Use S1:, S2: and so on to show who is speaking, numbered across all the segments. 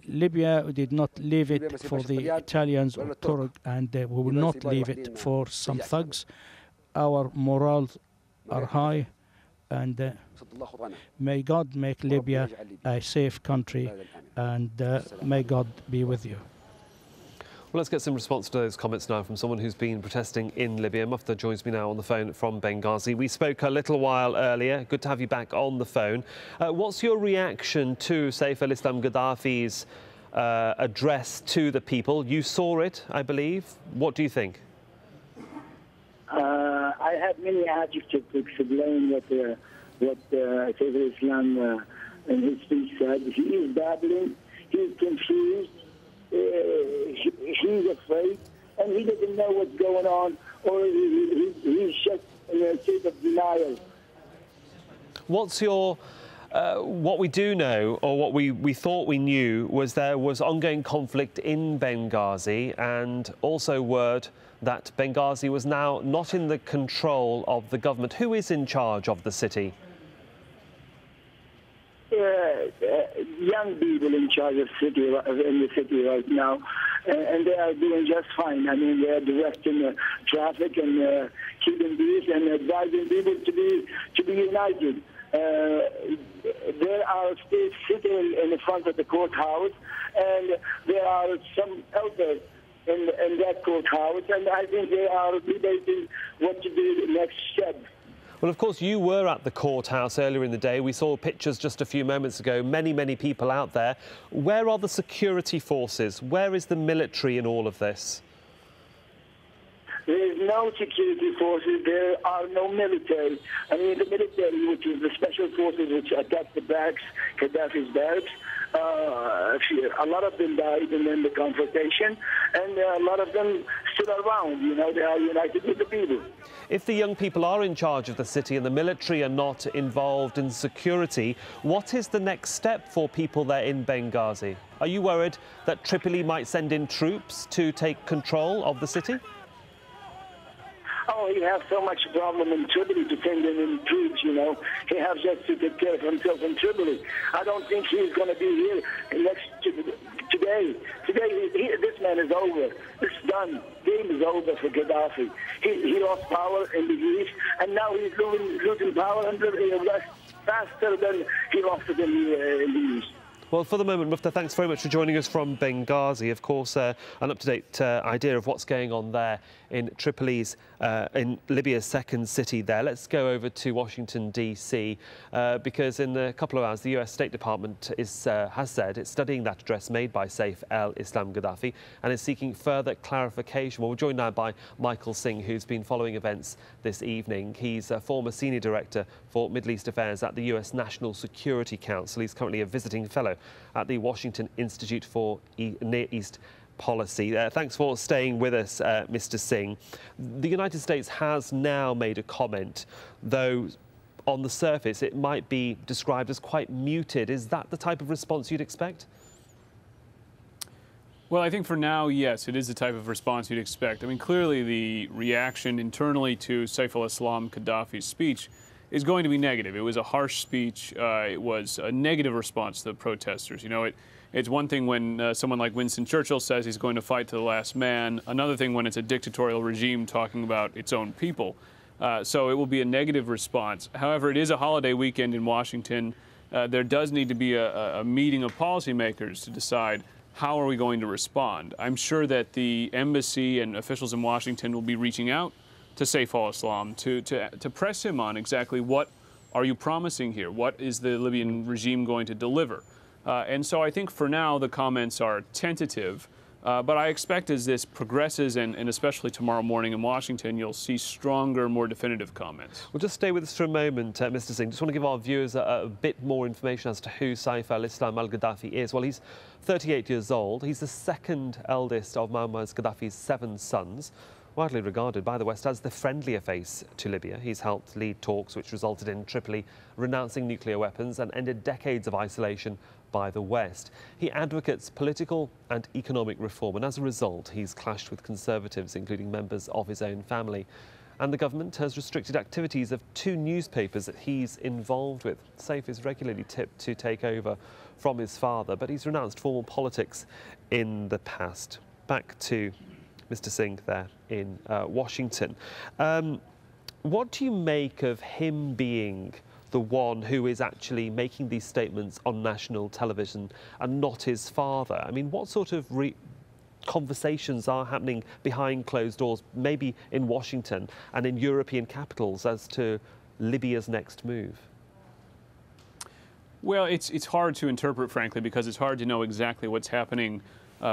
S1: Libya did not leave it for the Italians or Turk, and we will not leave it for some thugs. Our morals are high, and may God make Libya a safe country, and may God be with you.
S2: Well, let's get some response to those comments now from someone who's been protesting in Libya. Mufta joins me now on the phone from Benghazi. We spoke a little while earlier. Good to have you back on the phone. What's your reaction to Saif al-Islam Gaddafi's address to the people? You saw it, I believe. What do you think?
S3: I have many adjectives to explain what Saif al-Islam in his speech said. He is babbling. He's confused. He's afraid, and he doesn't know what's going on, or he's just in a state of denial.
S2: What's your... what we do know, or what we thought we knew, was there was ongoing conflict in Benghazi, and also word that Benghazi was now not in the control of the government. Who is in charge of the city?
S3: Young people in charge of the city right now, and they are doing just fine. I mean, they are directing traffic and keeping peace and advising people to be united. There are states sitting in the front of the courthouse, and there are some elders in that courthouse, and I think they are debating what to do the next step.
S2: Well, of course, you were at the courthouse earlier in the day. We saw pictures just a few moments ago, many people out there. Where are the security forces? Where is the military in all of this?
S3: There is no security forces. There are no military. I mean, the military, which is the special forces which attacked the barracks, Gaddafi's barracks, a lot of them died in the confrontation, and a lot of them stood around. You know, they are united with the people.
S2: If the young people are in charge of the city and the military are not involved in security, what is the next step for people there in Benghazi? Are you worried that Tripoli might send in troops to take control of the city?
S3: Oh, he has so much problem in Tripoli to send in troops, you know. He has just to take care of himself in Tripoli. I don't think he's going to be here today. This man is over. It's done. Game is over for Gaddafi. He lost power in the east, and now he's losing power in the west faster than he lost it in the east.
S2: Well, for the moment, Mufta, thanks very much for joining us from Benghazi. Of course, an up-to-date idea of what's going on there in Tripoli's, in Libya's second city there. Let's go over to Washington, D.C., because in a couple of hours, the US State Department has said it's studying that address made by Saif al-Islam Gaddafi and is seeking further clarification. Well, we're joined now by Michael Singh, who's been following events this evening. He's a former senior director for Middle East Affairs at the US National Security Council. He's currently a visiting fellow at the Washington Institute for Near East Policy. Thanks for staying with us, Mr. Singh. The United States has now made a comment, though on the surface it might be described as quite muted. Is that the type of response you'd expect?
S4: Well, I think for now, yes, it is the type of response you'd expect. I mean, clearly the reaction internally to Saif al-Islam Gaddafi's speech is going to be negative. It was a harsh speech. It was a negative response to the protesters. You know, it's one thing when someone like Winston Churchill says he's going to fight to the last man. Another thing when it's a dictatorial regime talking about its own people. So it will be a negative response. However, it is a holiday weekend in Washington. There does need to be a meeting of policymakers to decide how are we going to respond. I'm sure that the embassy and officials in Washington will be reaching out to Saif al-Islam to press him on exactly what are you promising here? What is the Libyan regime going to deliver? And so I think for now the comments are tentative, but I expect as this progresses and especially tomorrow morning in Washington, you'll see stronger, more definitive comments.
S2: Well, just stay with us for a moment, Mr. Singh. Just want to give our viewers a bit more information as to who Saif al-Islam al-Gaddafi is. Well, he's 38 years old. He's the second eldest of Muammar Gaddafi's 7 sons. Widely regarded by the West as the friendlier face to Libya. He's helped lead talks which resulted in Tripoli renouncing nuclear weapons and ended decades of isolation by the West. He advocates political and economic reform, and as a result, he's clashed with conservatives, including members of his own family. and the government has restricted activities of 2 newspapers that he's involved with. Saif is regularly tipped to take over from his father, but he's renounced formal politics in the past. Back to Mr. Singh there in Washington. What do you make of him being the one who is actually making these statements on national television and not his father? I mean, what sort of conversations are happening behind closed doors, maybe in Washington and in European capitals, as to Libya's next move?
S4: Well, it's hard to interpret, frankly, because it's hard to know exactly what's happening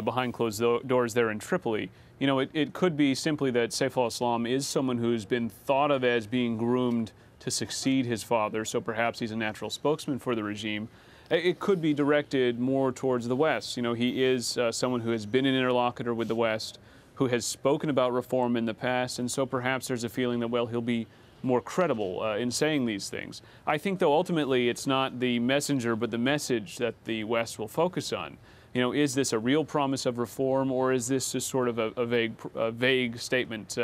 S4: behind closed doors there in Tripoli. You know, it could be simply that Saif al-Islam is someone who's been thought of as being groomed to succeed his father, so perhaps he's a natural spokesman for the regime. It could be directed more towards the West. You know, he is someone who has been an interlocutor with the West, who has spoken about reform in the past, and so perhaps there's a feeling that, well, he'll be more credible in saying these things. I think, though, ultimately it's not the messenger but the message that the West will focus on. You know, is this a real promise of reform, or is this just sort of a vague statement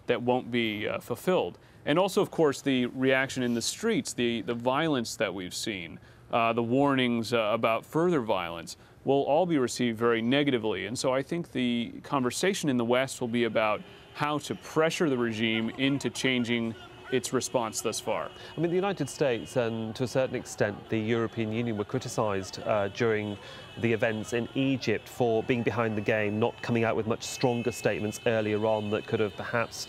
S4: that won't be fulfilled? And also, of course, the reaction in the streets, the violence that we've seen, the warnings about further violence will all be received very negatively. And so I think the conversation in the West will be about how to pressure the regime into changing its response thus far.
S2: I mean, the United States and to a certain extent the European Union were criticised during the events in Egypt for being behind the game, not coming out with much stronger statements earlier on that could have perhaps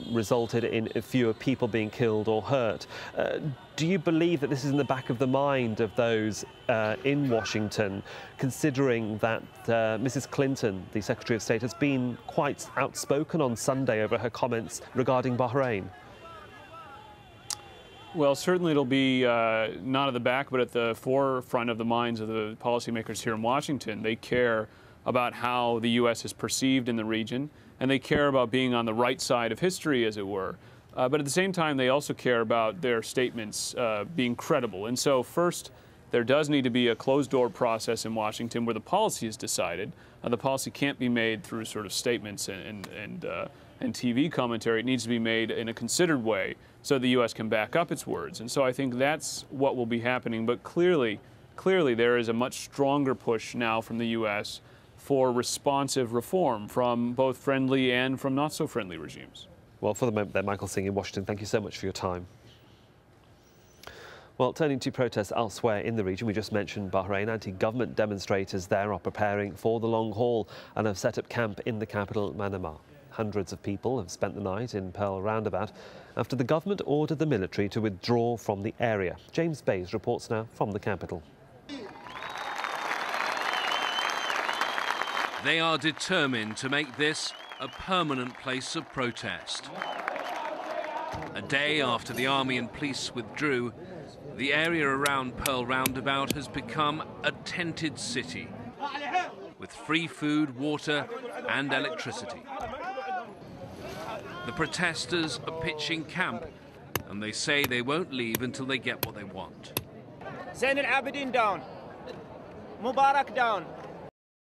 S2: resulted in fewer people being killed or hurt. Do you believe that this is in the back of the mind of those in Washington, considering that Mrs. Clinton, the Secretary of State, has been quite outspoken on Sunday over her comments regarding Bahrain?
S4: Well, certainly it'll be not at the back, but at the forefront of the minds of the policymakers here in Washington. They care about how the U.S. is perceived in the region, and they care about being on the right side of history, as it were. But at the same time, they also care about their statements being credible. And so first, there does need to be a closed-door process in Washington where the policy is decided. The policy can't be made through sort of statements and TV commentary. It needs to be made in a considered way so the U.S. can back up its words. And so I think that's what will be happening. But clearly there is a much stronger push now from the U.S. for responsive reform from both friendly and from not-so-friendly regimes.
S2: Well, for the moment there, Michael Singh in Washington, thank you so much for your time. Well, turning to protests elsewhere in the region, we just mentioned Bahrain. Anti-government demonstrators there are preparing for the long haul and have set up camp in the capital, Manama. Hundreds of people have spent the night in Pearl Roundabout after the government ordered the military to withdraw from the area. James Bays reports now from the capital.
S5: They are determined to make this a permanent place of protest. A day after the army and police withdrew, the area around Pearl Roundabout has become a tented city with free food, water and electricity. The protesters are pitching camp and they say they won't leave until they get what they want.
S6: Zain al-Abidin down. Mubarak down.